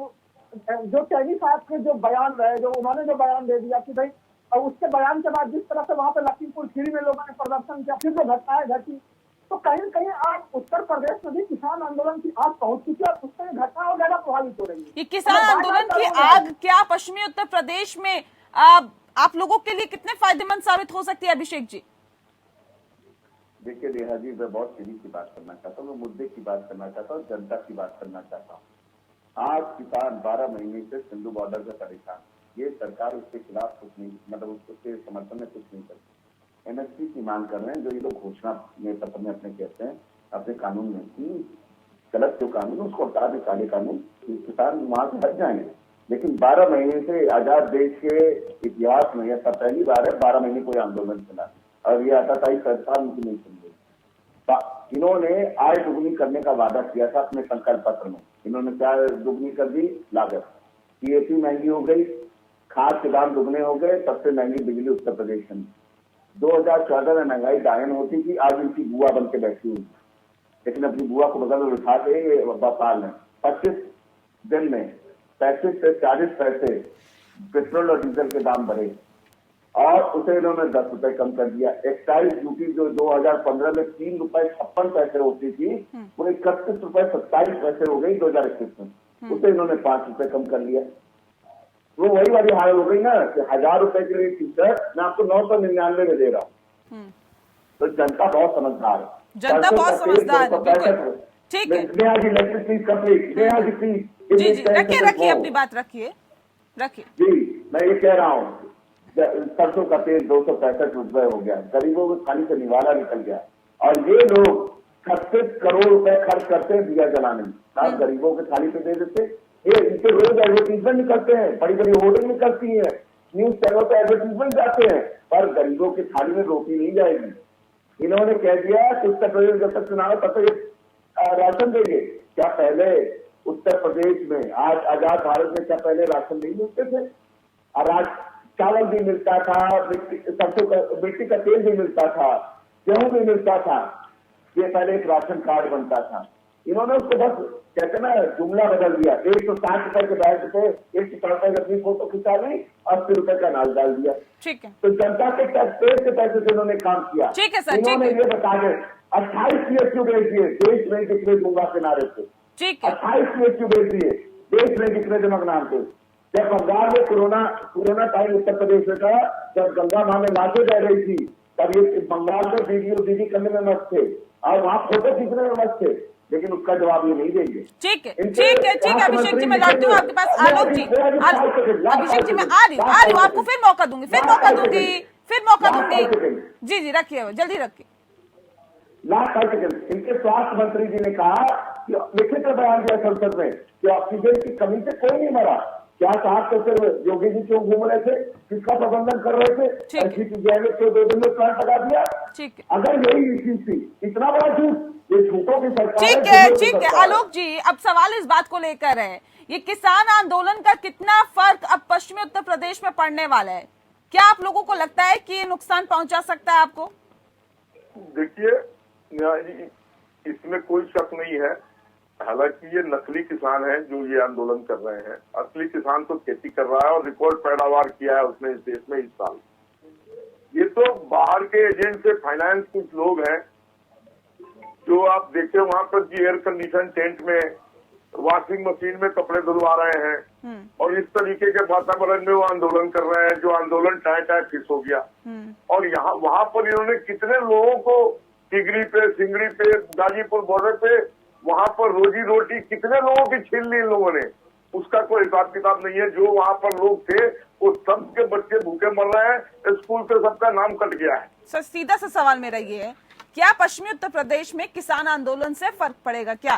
जो चैनी साहब के जो बयान रहे, जो उन्होंने जो बयान दे दिया कि भाई, और उसके बयान के बाद जिस तरह से वहां पर लखीमपुर खीरी में लोगों ने प्रदर्शन किया, फिर जो घटनाएं घटी, तो कहीं न कहीं आज उत्तर प्रदेश में भी किसान आंदोलन की आग पहुंच चुकी है और उससे घटना और ज्यादा प्रभावित हो रही है। ये किसान आंदोलन की आग क्या पश्चिमी उत्तर प्रदेश में आप लोगों के लिए कितने फायदेमंद साबित हो सकती है, अभिषेक जी? देखिए नेहा जी, मैं बहुत सीधी की बात करना चाहता हूँ, मैं मुद्दे की बात करना चाहता हूँ, जनता की बात करना चाहता हूँ। आज किसान 12 महीने से सिंधु बॉर्डर से परेशान, ये सरकार उसके खिलाफ कुछ नहीं, मतलब उसके समर्थन में कुछ नहीं करती। एमएसपी की मांग कर रहे हैं, जो ये लोग घोषणा में पत्र में अपने कहते हैं अपने कानून में कि गलत जो कानून उसको हटा दे, काले कानून, किसान वहां से हट जाएंगे। लेकिन 12 महीने से आजाद देश के इतिहास में यह पहली बार है 12 महीने कोई आंदोलन चला और ये आताताई सरकार उनकी नहीं सुन रही। इन्होंने आय दुगनी करने का वादा किया था अपने संकल्प पत्र में। इन्होंने क्या दुगनी कर दी? लागत। पीएपी महंगी हो गई, खाद के दाम दुगने हो गए, सबसे महंगी बिजली उत्तर प्रदेश में। 2014 में महंगाई डायन होती थी, आज उनकी बुआ बन के बैठी हुई, लेकिन अपनी बुआ को बगल में उठा के पाल लें। 25 दिन में 35 से 40 पैसे पेट्रोल और डीजल के दाम बढ़े और उसे इन्होंने 10 रुपए कम कर दिया। एक्साइज ड्यूटी जो 2015 में 3 रुपए 56 पैसे होती थी, वो 31 रुपए 27 पैसे हो गई 2021 में, उसे इन्होंने 5 रुपए कम कर लिया। वो वही वाली हाल हो गई ना कि 1000 रुपए के लिए टी शर्ट मैं आपको 999 में दे रहा हूँ। तो जनता बहुत समझदार है, जनता बहुत समझदार है, बिल्कुल ठीक है। जी जी, रखिए अपनी बात, रखिए। जी मैं ये कह रहा हूँ, सरसों का तेल 265 रुपए हो गया, गरीबों की थाली से निवाला निकल गया और ये लोग 36 करोड़ रुपए खर्च करते हैं दिया जलाने में, आप गरीबों की थाली पे दे देते। ये इनके रोज एडवर्टीजमेंट निकलते हैं, बड़ी बड़ी होर्डिंग निकलती है, न्यूज चैनल पे एडवर्टीजमेंट जाते हैं, पर गरीबों की थाली में रोटी नहीं जाएगी। इन्होंने कह दिया कि उत्तर प्रदेश जब तक चुनाव तब तक राशन देंगे। क्या पहले उत्तर प्रदेश में, आज आजाद भारत में, क्या पहले राशन नहीं मिलते थे? और आज चावल भी मिलता था, सरसों का मिट्टी का तेल भी मिलता था, गेहूं भी मिलता था। ये पहले एक राशन कार्ड बनता था, इन्होंने उसको बस कहते ना जुमला बदल दिया। 160 रुपए के बैग पे 160 रुपए की अपनी फोटो खिंचा ली, 80 रुपए का अनाज डाल दिया। ठीक है, तो जनता के टैक्सपेयर के पैसे से इन्होंने काम किया। ठीक है सर, इन्होंने ये बता दें 28 PSU भेज दिए, देश में कितने दूंगा के नारे से। ठीक है, 28 PSU भेज दिए, देश में कितने दिनों के नाम थे। जब बंगाल में कोरोना टाइम उत्तर प्रदेश में था, जब गंगा मां में लाशें रह रही थी, तब ये बंगाल में वीडियो दीदी करने में मस्त थे और वहां फोटो खींचने में मस्त थे, लेकिन उसका जवाब ये नहीं देंगे। ठीक है, ठीक है, ठीक है अभिषेक जी, मैं लौटती हूँ आपके पास। आलोक जी, अभिषेक जी मैं आ रही हूँ, आपको फिर मौका दूंगी। जी जी, रखिए, जल्दी रखिए। Last 5 second. इनके स्वास्थ्य मंत्री जी ने कहा कि लिखित बयान दिया संसद में कि ऑक्सीजन की कमी से कोई नहीं मरा। क्या साहब तो सिर्फ योगी जी क्यों घूम रहे थे, किसका प्रबंधन कर रहे थे? क्यों 2 दिन में प्लांट लगा दिया? ठीक है, अगर यही चीज थी, इतना बड़ा झूठ, ये झूठों की सरकार। ठीक है आलोक जी, अब सवाल इस बात को लेकर है, ये किसान आंदोलन का कितना फर्क अब पश्चिमी उत्तर प्रदेश में पड़ने वाला है? क्या आप लोगों को लगता है कि ये नुकसान पहुंचा सकता है आपको? देखिए, इसमें कोई शक नहीं है। हालांकि ये नकली किसान हैं जो ये आंदोलन कर रहे हैं। असली किसान तो खेती कर रहा है और रिकॉर्ड पैदावार किया है उसने इस देश में इस साल। ये तो बाहर के एजेंट से फाइनेंस कुछ लोग हैं जो आप देखते हो वहां पर जी एयर कंडीशन टेंट में, वॉशिंग मशीन में कपड़े धुलवा रहे हैं और इस तरीके के वातावरण में वो आंदोलन कर रहे हैं जो आंदोलन टाइम फिक्स हो गया। और यहाँ वहां पर इन्होंने कितने लोगों को टिगरी पे, सिंगड़ी पे, गाजीपुर बॉर्डर पे, वहां पर रोजी रोटी कितने लोगों की छीन ली इन लोगों ने, उसका कोई हिसाब किताब नहीं है। जो वहां पर लोग थे वो सब के बच्चे भूखे मर रहे हैं, स्कूल से सबका नाम कट गया है। सर सीधा सा सवाल मेरा ये है, क्या पश्चिमी उत्तर प्रदेश में किसान आंदोलन से फर्क पड़ेगा? क्या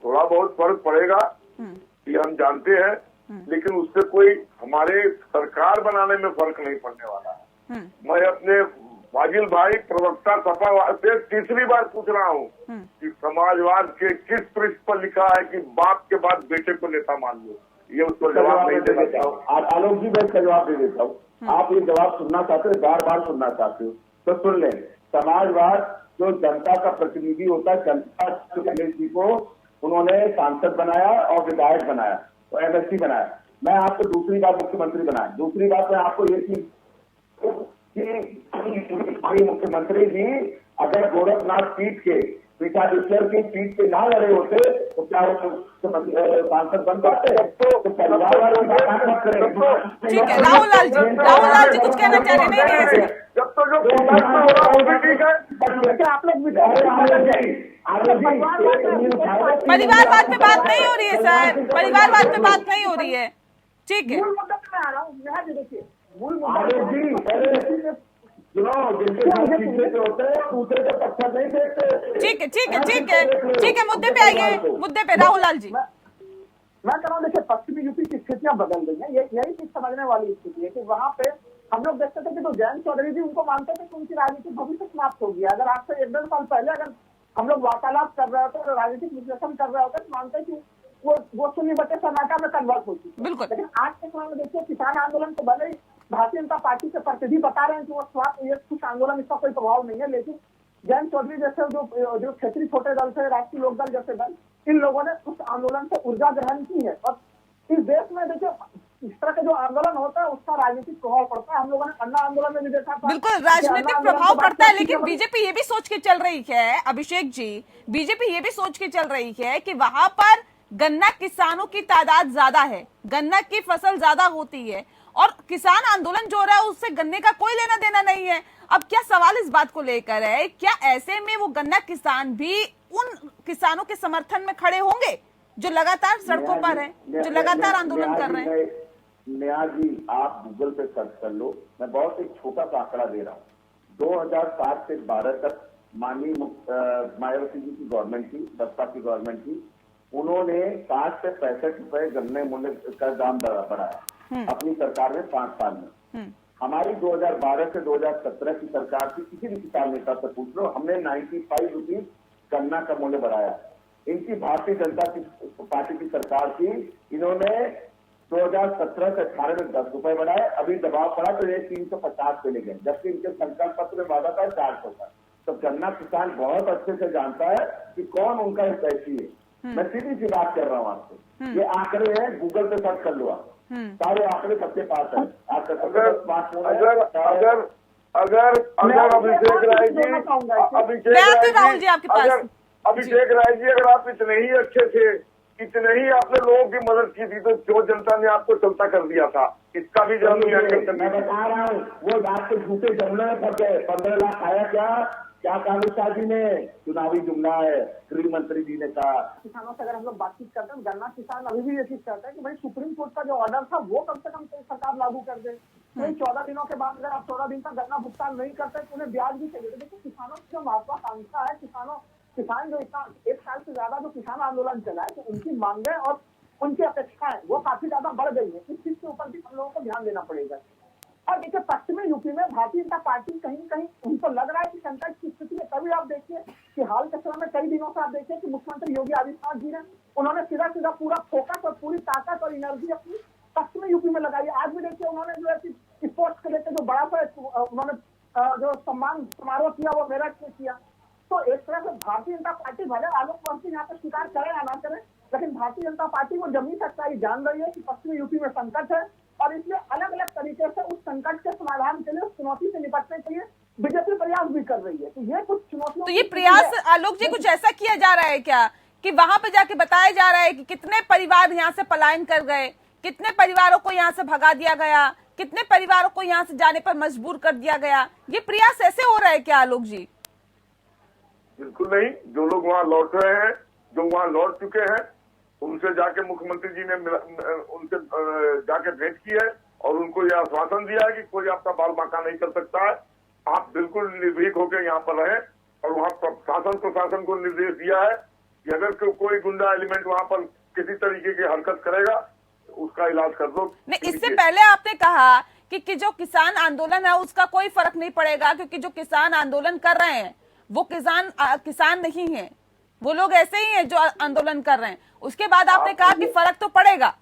थोड़ा बहुत फर्क पड़ेगा ये हम जानते हैं, लेकिन उससे कोई हमारे सरकार बनाने में फर्क नहीं पड़ने वाला है। मैं अपने वाजिल भाई प्रवक्ता सपा से तीसरी बार पूछ रहा हूँ कि समाजवाद के किस पृष्ठ पर लिखा है कि बाप के बाद बेटे को नेता मान लो। ये उसको जवाब नहीं देना चाहता। आलोक जी, मैं इसका जवाब दे देता हूँ। आप ये जवाब सुनना चाहते हो, बार बार सुनना चाहते हो तो सुन लें। समाजवाद जो जनता का प्रतिनिधि होता है, जनता अखिलेश जी को उन्होंने सांसद बनाया और विधायक बनाया और एमएलसी बनाया। मैं आपको दूसरी बात मुख्यमंत्री बनाया। दूसरी बात मैं आपको ये चीज कि मुख्यमंत्री जी अगर गोरखनाथ पीठ के पीठाधीश्वर की पीठ पे ना लड़े होते तो क्या वो सांसद बन पाते? तो परिवार वालों की बात मत करें। ठीक है राहुल लाल जी कुछ कहना चाह रहे नहीं? जब तो जो हो रहा वो भी ठीक है। आप लोग परिवारवाद पे बात नहीं हो रही है सर, परिवारवाद पे बात नहीं हो रही है। ठीक है, मूल मुद्दा पे मैं आ रहा हूँ। देखिए मूल आलोक जी, जिनके होते हैं दूसरे के पत्थर नहीं फेंकते। ठीक है, मुद्दे पे आइए, मुद्दे पे राहुल लाल जी। मैं कह रहा हूँ, देखिए पश्चिमी यूपी की स्थितियां बदल गई हैं। यही चीज समझने वाली स्थिति है कि वहाँ पे हम लोग देखते थे कि तो जयंत चौधरी जी उनको मानते थे कि उनकी राजनीतिक भविष्य समाप्त हो गया। अगर आज से 1-1.5 साल पहले अगर हम लोग वार्तालाप कर रहे होते, राजनीतिक विश्लेषण कर रहे होते तो मानते कि वो 0/सन्नाटा में कन्वर्ट हो चुकी। बिल्कुल। लेकिन आज के समय में देखिए किसान आंदोलन को भले ही भारतीय जनता पार्टी के प्रतिनिधि बता रहे हैं कि वो कुछ आंदोलन, इसका कोई प्रभाव नहीं है, लेकिन जयंत चौधरी जैसे जो क्षेत्रीय छोटे दल से राष्ट्रीय लोकदल जैसे दल, इन लोगों ने उस आंदोलन से ऊर्जा ग्रहण की है। और इस देश में देखिए इस तरह का जो आंदोलन होता है उसका राजनीतिक प्रभाव पड़ता है। हम लोगों ने अन्ना आंदोलन में भी देखा था। बिल्कुल राजनीतिक प्रभाव पड़ता है, लेकिन बीजेपी ये भी सोच के चल रही है, अभिषेक जी, बीजेपी ये भी सोच के चल रही है कि वहां पर गन्ना किसानों की तादाद ज्यादा है, गन्ना की फसल ज्यादा होती है और किसान आंदोलन जो हो रहा है उससे गन्ने का कोई लेना देना नहीं है। अब क्या सवाल इस बात को लेकर है, क्या ऐसे में वो गन्ना किसान भी उन किसानों के समर्थन में खड़े होंगे जो लगातार सड़कों पर हैं, जो लगातार आंदोलन कर रहे हैं? नेहा जी, आप गूगल पे सर्च कर लो। मैं बहुत एक छोटा सा आंकड़ा दे रहा हूँ। 2007 से 12 तक माननीय मायावती जी की गवर्नमेंट थी, बसपा की गवर्नमेंट थी। उन्होंने 60 से 65 रुपए गन्ने मूल्य का दाम बढ़ाया अपनी सरकार ने 5 साल में। हमारी 2012 से 2017 की सरकार की किसी भी किसान नेता से पूछ लो, हमने 95 रुपीज गन्ना का मूल्य बढ़ाया। इनकी भारतीय जनता पार्टी की सरकार थी, इन्होंने 2017 से 18 में 10 रुपए बढ़ाए। अभी दबाव पड़ा तो ये 350 पे ले गए, जबकि इनके संकल्प पत्र में वादा था 400 का। तो गन्ना किसान बहुत अच्छे से जानता है कि कौन उनका हितैषी है। मैं सीधी सी बात कर रहा हूँ आपसे, ये आंकड़े हैं, गूगल पे सर्च कर लो आप, सारे आंकड़े सबके पास है। अभिषेक राय जी, अगर आप इतने ही अच्छे थे, इतने ही आपने लोगों की मदद की थी, तो क्यों जनता ने आपको चलता कर दिया था? इसका भी जरूर मैं बता रहा हूँ, वो आपके झूठे जमले में फंस गए। 15 लाख आया क्या कानून साजी ने चुनावी जुमला है, गृह मंत्री जी ने कहा। किसानों से अगर हम लोग बातचीत करते हैं, गन्ना किसान अभी भी ये चीज चाहता है कि भाई सुप्रीम कोर्ट का जो ऑर्डर था वो कम से कम सरकार लागू कर दे। वही 14 दिनों के बाद अगर आप 14 दिन तक गन्ना भुगतान नहीं करते तो उन्हें ब्याज भी चाहिए। तो देखिए किसानों की जो महत्वाकांक्षा है, किसान जो इतना 1 साल से ज्यादा जो किसान आंदोलन चला है, तो उनकी मांगे और उनकी अपेक्षाएं वो काफी ज्यादा बढ़ गई है। इस चीज के ऊपर भी हम लोगों को ध्यान देना पड़ेगा। और देखिए पश्चिमी यूपी में भारतीय जनता पार्टी कहीं न कहीं उनको लग रहा है कि संकट की स्थिति है। तभी आप देखिए कि हाल के समय में कई दिनों से आप देखिए कि मुख्यमंत्री योगी आदित्यनाथ जी ने उन्होंने सीधा पूरा फोकस और पूरी ताकत और एनर्जी अपनी पश्चिमी यूपी में लगाई। आज भी देखिए उन्होंने जो है स्पोर्ट्स को लेकर जो बड़ा सा उन्होंने जो सम्मान समारोह किया वो मेरठ में किया। तो एक तरह से भारतीय जनता पार्टी भले आलोक वर्षी यहाँ पे स्वीकार करे या ना करे, लेकिन भारतीय जनता पार्टी को जमीन सच्चाई जान रही है कि पश्चिमी यूपी में संकट है और इसलिए अलग अलग तरीके से उस संकट के समाधान के लिए, उस चुनौती से निपटने के लिए बीजेपी प्रयास भी कर रही है। तो ये कुछ चुनौतियों, तो ये प्रयास आलोक जी कुछ ऐसा किया जा रहा है क्या कि वहां पे जाके बताया जा रहा है कि कितने परिवार यहाँ से पलायन कर गए, कितने परिवारों को यहाँ से भगा दिया गया, कितने परिवारों को यहाँ से जाने पर मजबूर कर दिया गया? ये प्रयास ऐसे हो रहा है क्या आलोक जी? बिल्कुल नहीं। जो लोग वहाँ लौट रहे हैं, जो वहाँ लौट चुके हैं, उनसे जाके मुख्यमंत्री जी ने उनसे जाके भेंट की है और उनको यह आश्वासन दिया है कि कोई आपका बाल बांका नहीं कर सकता है, आप बिल्कुल निर्भीक होकर यहाँ पर रहें। और वहाँ प्रशासन को निर्देश दिया है कि अगर कोई गुंडा एलिमेंट वहाँ पर किसी तरीके की हरकत करेगा उसका इलाज कर दो। नहीं, इससे पहले आपने कहा कि जो किसान आंदोलन है उसका कोई फर्क नहीं पड़ेगा, क्योंकि जो किसान आंदोलन कर रहे हैं वो किसान नहीं है, वो लोग ऐसे ही हैं जो आंदोलन कर रहे हैं। उसके बाद आपने कहा कि फर्क तो पड़ेगा।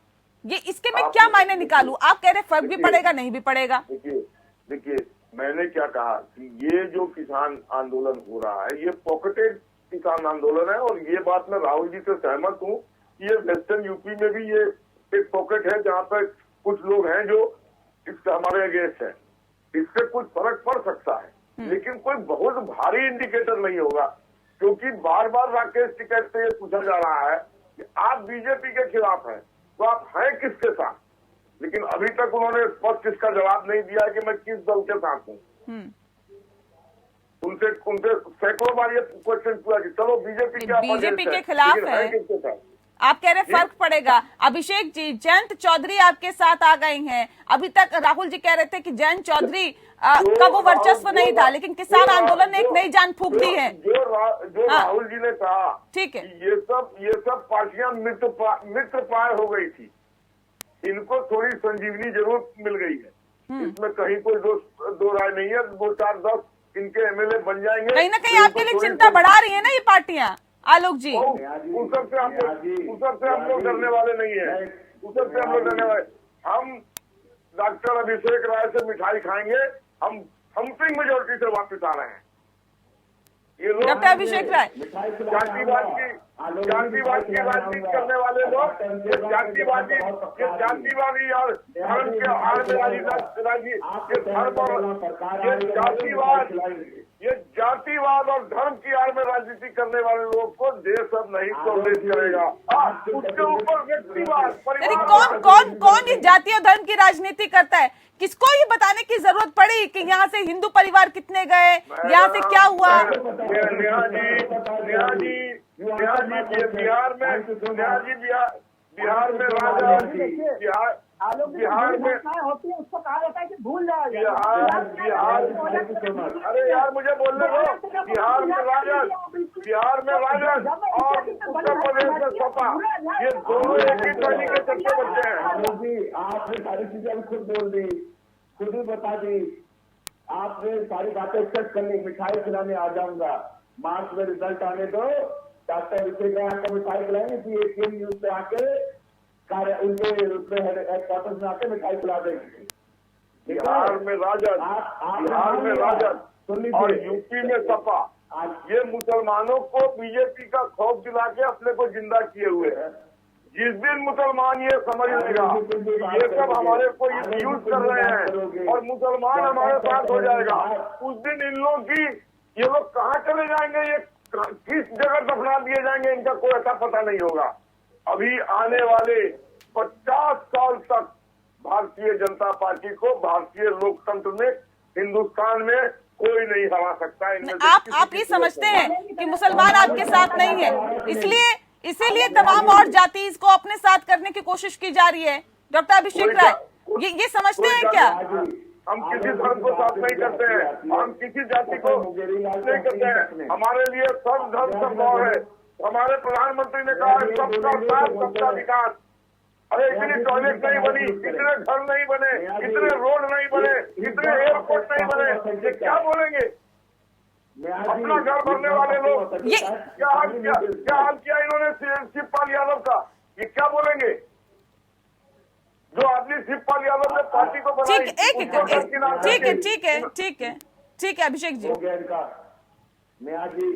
ये इसके मैं क्या मायने निकालूं? आप कह रहे फर्क भी पड़ेगा, नहीं भी पड़ेगा। देखिए मैंने क्या कहा कि ये जो किसान आंदोलन हो रहा है ये पॉकेटेड किसान आंदोलन है, और ये बात मैं राहुल जी से सहमत हूँ कि ये वेस्टर्न यूपी में भी ये एक पॉकेट है जहाँ पर कुछ लोग हैं जो इससे हमारे अगेंस्ट है। इससे कुछ फर्क पड़ सकता है, लेकिन कोई बहुत भारी इंडिकेटर नहीं होगा, क्योंकि बार बार राकेश टिकैत से ये पूछा जा रहा है कि आप बीजेपी के खिलाफ हैं, तो आप हैं किसके साथ? लेकिन अभी तक उन्होंने स्पष्ट इसका जवाब नहीं दिया कि मैं किस दल के साथ हूँ। उनसे सैकड़ों बार ये क्वेश्चन पूछा कि चलो बीजेपी के खिलाफ है, आप कह रहे फर्क पड़ेगा। अभिषेक जी, जयंत चौधरी आपके साथ आ गए हैं। अभी तक राहुल जी कह रहे थे कि जयंत चौधरी का वो वर्चस्व नहीं था, लेकिन किसान आंदोलन ने एक नई जान फूंक दी है। जो राहुल जी ने कहा, ठीक है, ये सब पार्टियां मित्र प्राय हो गई थी, इनको थोड़ी संजीवनी जरूर मिल गई है। इसमें कहीं कोई दो राय नहीं है। 2, 4, 10 इनके एमएलए बन जाएंगे। कहीं ना कहीं आपके लिए चिंता बढ़ा रही है ना ये पार्टियां, आलोक जी। उस सबसे हम लोग डरने वाले नहीं है, उस सबसे हम लोग डरने वाले। हम डॉक्टर अभिषेक राय से मिठाई खाएंगे, हम हम्पिंग मेजोरिटी से वापस आ रहे हैं। ये लोग डॉक्टर अभिषेक राय जातिवाद की राजनीति करने वाले लोग, जातिवादी और धर्म के आड़ में ये जातिवाद और धर्म की आड़ में राजनीति करने वाले लोगों को देश अब नहीं टॉलरेट करेगा। उसके ऊपर व्यक्तिवाद, कौन ये जाति और धर्म की राजनीति करता है? किसको ये बताने की जरूरत पड़ी कि यहाँ से हिंदू परिवार कितने गए, यहाँ से क्या हुआ? नेहा जी बिहार में राजा, बिहार में होती है उसको कहा जाता है कि भूल जाओ। अरे यार मुझे बोलने दो। बिहार में राजद और उत्तर प्रदेश में सपा, ये दोनों एक ही टर्नी के चलते बच्चे हैं। आपने सारी चीजें खुद बोल दी, खुद ही बता दी, आपने सारी बातें एक्सेप्ट कर ली। मिठाई खिलाने आ जाऊंगा, मार्च में रिजल्ट आने दो, डॉक्टर अभिषेक राय आपको मिठाई खिलाएंगे कि एटीएम न्यूज पे आके उनके हेडक्वार्टर्स में आके मिठाई खिला देंगे। बिहार में राजद और यूपी में सपा, ये मुसलमानों को बीजेपी का खौफ दिला के अपने को जिंदा किए हुए हैं। जिस दिन मुसलमान ये समझ लेगा ये सब हमारे को यूज कर रहे हैं और मुसलमान हमारे साथ हो जाएगा, उस दिन इन लोगों की ये लोग कहाँ चले जाएंगे, ये किस जगह दफना दिए जाएंगे, इनका कोई ऐसा पता नहीं होगा। अभी आने वाले 50 साल तक भारतीय जनता पार्टी को भारतीय लोकतंत्र में हिंदुस्तान में कोई नहीं हरा सकता है। आप ये समझते हैं कि मुसलमान आपके साथ नहीं है, इसीलिए तमाम और जाति को अपने साथ करने की कोशिश की जा रही है? डॉक्टर अभिषेक राय, ये समझते हैं क्या? हम किसी धर्म को साथ नहीं करते हैं, हम किसी जाति को नहीं करते हैं। हमारे लिए सब धर्म संभव है। हमारे प्रधानमंत्री ने कहा सबका साथ सबका विकास। अरे इतनी टॉयलेट नहीं बनी, इतने घर नहीं बने, इतने रोड नहीं बने, इतने एयरपोर्ट नहीं बने, ये क्या बोलेंगे? अपना घर भरने वाले लोग क्या हाल किया इन्होंने शिवपाल यादव का, ये क्या बोलेंगे? जो आदमी शिवपाल यादव ने पार्टी को बनाई, ठीक है अभिषेक जी। नेहा जी,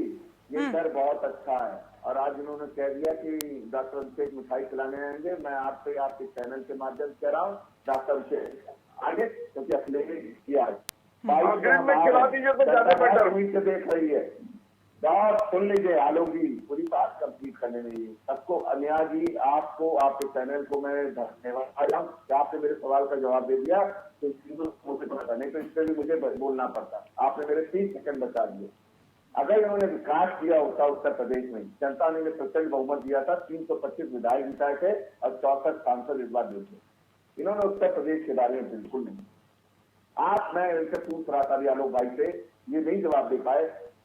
ये सर बहुत अच्छा है, और आज उन्होंने कह दिया कि डॉक्टर अभिषेक मिठाई खिलाने आएंगे। मैं आपसे आपके चैनल के माध्यम से कह रहा हूँ, डॉक्टर अभिषेक आगे, क्योंकि अखिलेश किया में खिला दीजिए तो ज्यादा बेटर से देख रही है। बात सुन लीजिए आलोक जी, पूरी बात कंप्लीट करने में सबको। अन्या जी, आपको आपके चैनल को मैं धन्यवाद कि आपने मेरे सवाल का जवाब दे दिया, तो मुझे पता नहीं तो इससे भी मुझे बोलना पड़ता। आपने मेरे 30 सेकंड बचा दिए। अगर इन्होंने विकास किया होता उत्तर प्रदेश में, जनता ने प्रचंड बहुमत दिया था, 325 विधायक जिताए थे और 64 सांसद इस बार जीते। इन्होंने उत्तर प्रदेश के बारे में बिल्कुल नहीं। मैं इनसे पूछ रहा था आलोक भाई से, ये नहीं जवाब दे पाए।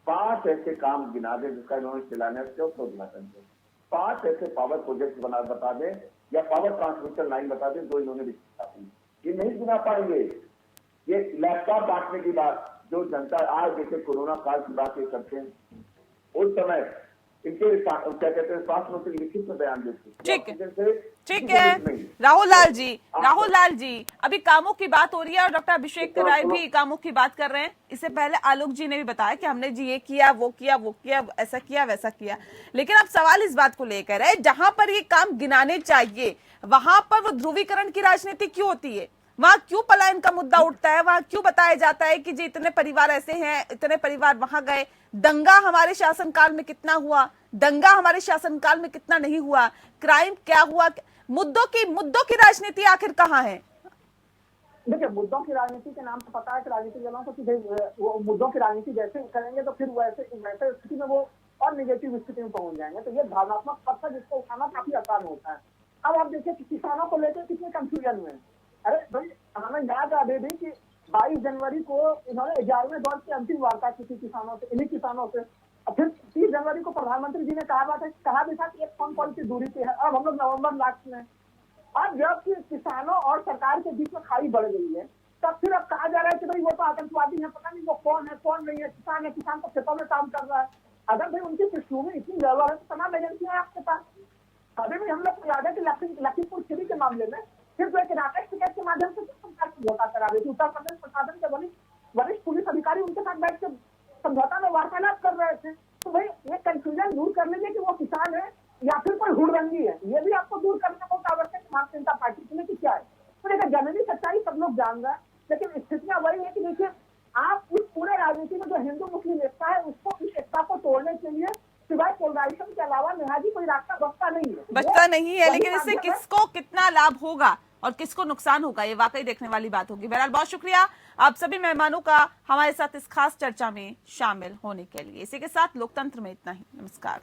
5 ऐसे काम गिना दे जिसका इन्होंने शिलान्यास किया, उसका उद्घाटन किया। 5 ऐसे पावर प्रोजेक्ट बता दें या पावर ट्रांसमिशन लाइन बता दें जो इन्होंने विकसित की। ये नहीं गिना पाएंगे। ये लैपटॉप बांटने की बात जो जनता आज जैसे कोरोना काल की बात ये करते हैं, उस समय इनके क्या कहते हैं स्वास्थ्य मंत्री लिखित में बयान देते ठीक है राहुल लाल जी अभी कामों की बात हो रही है और डॉक्टर अभिषेक राय भी कामों की बात कर रहे हैं। इससे पहले आलोक जी ने भी बताया कि हमने जी ये किया वो किया ऐसा किया वैसा किया, लेकिन अब सवाल इस बात को लेकर है जहां पर ये काम गिनाने चाहिए वहां पर वो ध्रुवीकरण की राजनीति क्यों होती है, वहां क्यों पलायन का मुद्दा उठता है, वहां क्यों बताया जाता है कि जी इतने परिवार ऐसे हैं, इतने परिवार वहां गए, दंगा हमारे शासनकाल में कितना हुआ, दंगा हमारे शासनकाल में कितना नहीं हुआ, क्राइम क्या हुआ, मुद्दों की राजनीति आखिर कहाँ है? देखिए, मुद्दों की राजनीति के नाम पर पता है कि राजनीतिक दलों को सीधे वो मुद्दों की राजनीति जैसे करेंगे तो फिर वैसे स्थिति में वो और निगेटिव स्थिति में पहुंच जाएंगे। तो ये भावनात्मक पक्ष है जिसको उठाना काफी आसान होता है। अब आप देखिए कि किसानों को लेकर कितने कंफ्यूजन में, अरे भाई हमें याद आ दे कि 22 जनवरी को इन्होंने 11वें दौर की अंतिम वार्ता की थी किसानों से, इन्हीं किसानों से। और फिर 30 जनवरी को प्रधानमंत्री जी ने कहा भी था कि एक फोन कॉल की दूरी पे है। अब हम लोग नवंबर लास्ट में, अब जब किसानों और सरकार के बीच में खाई बढ़ गई है तब फिर अब कहा जा रहा है कि भाई वो तो आतंकवादी है, पता नहीं वो कौन है कौन नहीं है, किसान तो खेतों में काम कर रहा है। अगर भाई उनकी पृष्ठभूमि इतनी गड़बड़ है तो तमाम एजेंसियां आपके पास। अभी भी हम लोग को याद है कि लखीमपुर खीरी के मामले में फिर जो एक राकेश टिकैत के माध्यम से समझौता करा रही थी, उत्तर प्रदेश प्रशासन के वरिष्ठ पुलिस अधिकारी उनके साथ बैठ के समझौता में वार्तालाप कर रहे थे। तो भाई ये कंफ्यूजन दूर कर लीजिए कि वो किसान है या फिर कोई हुड़दंगी है, ये भी आपको दूर करना बहुत आवश्यक है भारतीय जनता पार्टी के लिए कि क्या है। तो देखिए, जनरली सच्चाई सब लोग जान रहे हैं, लेकिन स्थितियां वही है कि देखिए आप इस पूरे राजनीति में जो हिंदू मुस्लिम एकता है उसको, इस एकता को तोड़ने के लिए सिवाय पोलराइजेशन के अलावा निहाजी कोई रास्ता बचता नहीं है। लेकिन इससे किसको कितना लाभ होगा और किसको नुकसान होगा ये वाकई देखने वाली बात होगी। बहरहाल बहुत शुक्रिया आप सभी मेहमानों का हमारे साथ इस खास चर्चा में शामिल होने के लिए। इसी के साथ लोकतंत्र में इतना ही। नमस्कार।